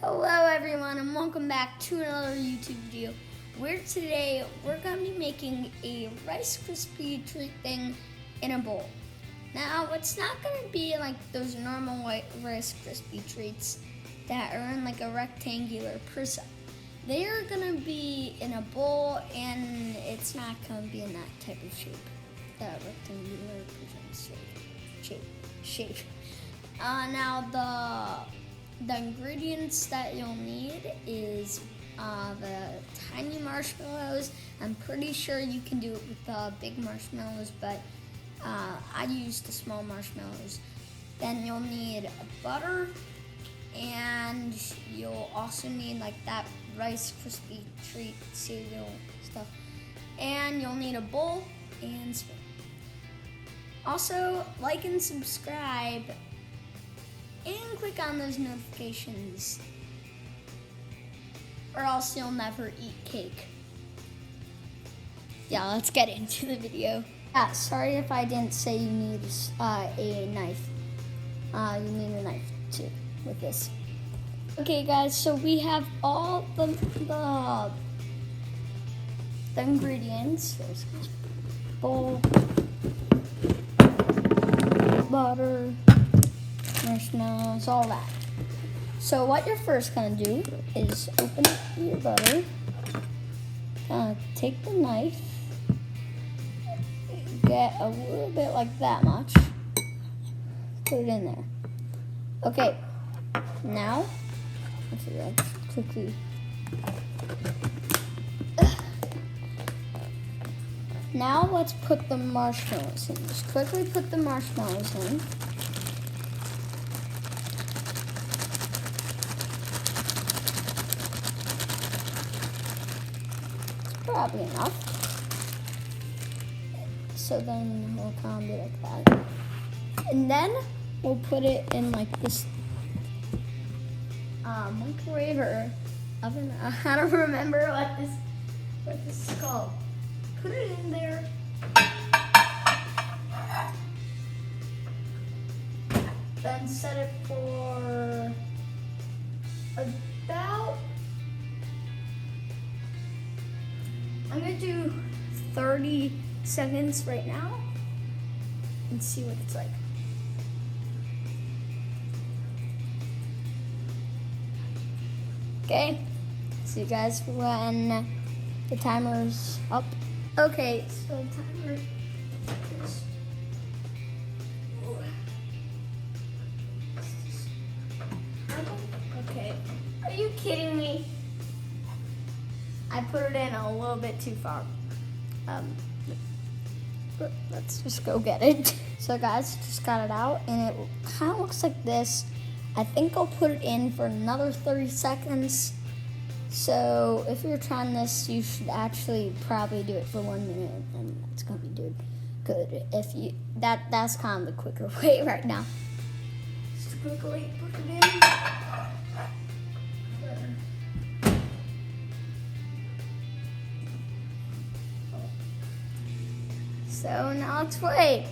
Hello everyone and welcome back to another YouTube video where today we're going to be making a Rice Krispie treat thing in a bowl. Now it's not going to be like those normal white Rice Krispie treats that are in like a rectangular prism. They are going to be in a bowl and it's not going to be in that type of shape, that rectangular prism shape. Now the ingredients that you'll need is the tiny marshmallows. I'm pretty sure you can do it with the big marshmallows, but I used the small marshmallows. Then you'll need butter, and you'll also need like that Rice Krispie treat cereal stuff. And you'll need a bowl and spoon. Also, like and subscribe. And click on those notifications, or else you'll never eat cake. Yeah, let's get into the video. Yeah, sorry if I didn't say you need a knife. You need a knife too with this. Okay, guys, so we have all the ingredients. There's bowl, butter, marshmallows, all that. So what you're first gonna do is open up your butter. Take the knife, get a little bit like that much, put it in there. Okay, now let's quickly. Now let's put the marshmallows in. Just quickly put the marshmallows in. Probably enough. So then we'll kind of be like that. And then we'll put it in like this microwave or oven. I don't remember what this is called. Put it in there. Then set it for about, I'm gonna do 30 seconds right now and see what it's like. Okay, see you guys when the timer's up. Okay, so the timer is, okay, are you kidding me? I put it in a little bit too far. But let's just go get it. So guys, just got it out and it kind of looks like this. I think I'll put it in for another 30 seconds. So if you're trying this, you should actually probably do it for 1 minute and it's gonna be good. If you, that's kind of the quicker way right now. Just quickly put it in. So now let's wait.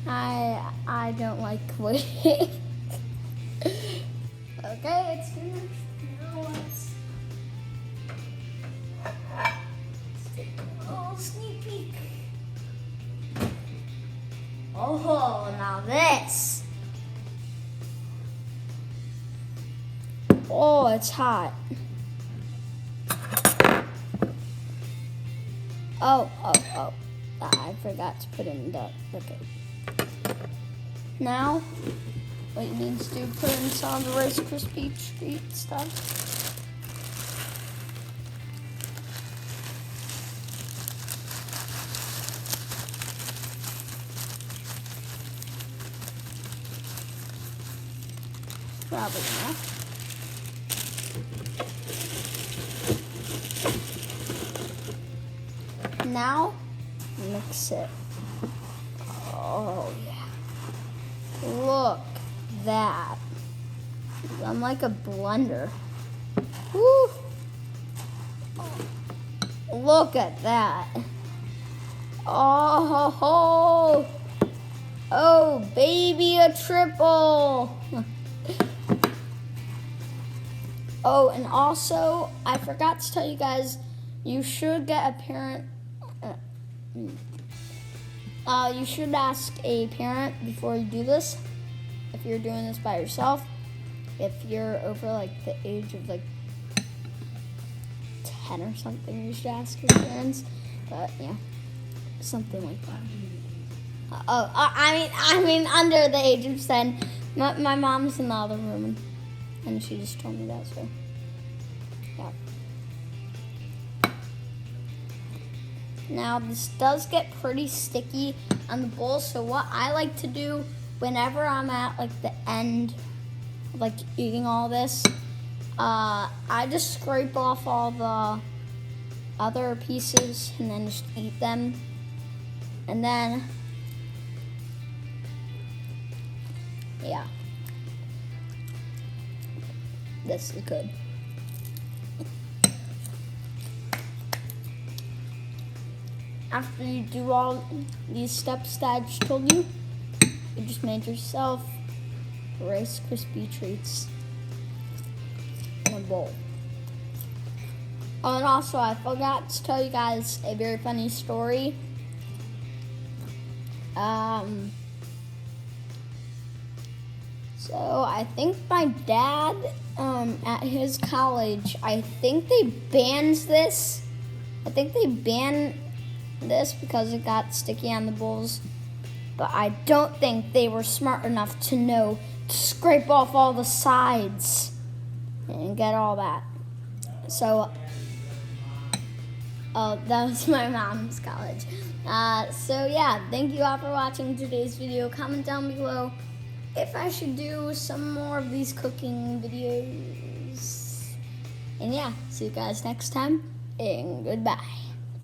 I don't like waiting. Okay, it's finished. Now let's take a little sneak peek. Oh, now this. Oh, it's hot. Oh. I forgot to put in the, okay. Now, what you need to do, put in some of the Rice Krispie treat stuff. Probably enough. Now, mix it. Oh yeah. Look at that. I'm like a blender. Woo. Look at that. Oh, oh baby, a triple. Oh, and also, I forgot to tell you guys, you should get a parent. You should ask a parent before you do this. If you're doing this by yourself, if you're over like the age of like 10 or something, you should ask your parents. But yeah, something like that. I mean, under the age of 10. My mom's in the other room, and she just told me that, so yeah. Now this does get pretty sticky on the bowl, so what I like to do whenever I'm at like the end of like eating all this, I just scrape off all the other pieces and then just eat them. And then, yeah, this is good. After you do all these steps that I just told you, you just made yourself Rice Krispie treats in a bowl. Oh, and also I forgot to tell you guys a very funny story. So I think my dad, at his college, I think they banned this. I think they banned this because it got sticky on the bowls, but I don't think they were smart enough to know to scrape off all the sides and get all that. So that was my mom's college. So yeah, thank you all for watching today's video. Comment down below if I should do some more of these cooking videos. And yeah, see you guys next time, and goodbye.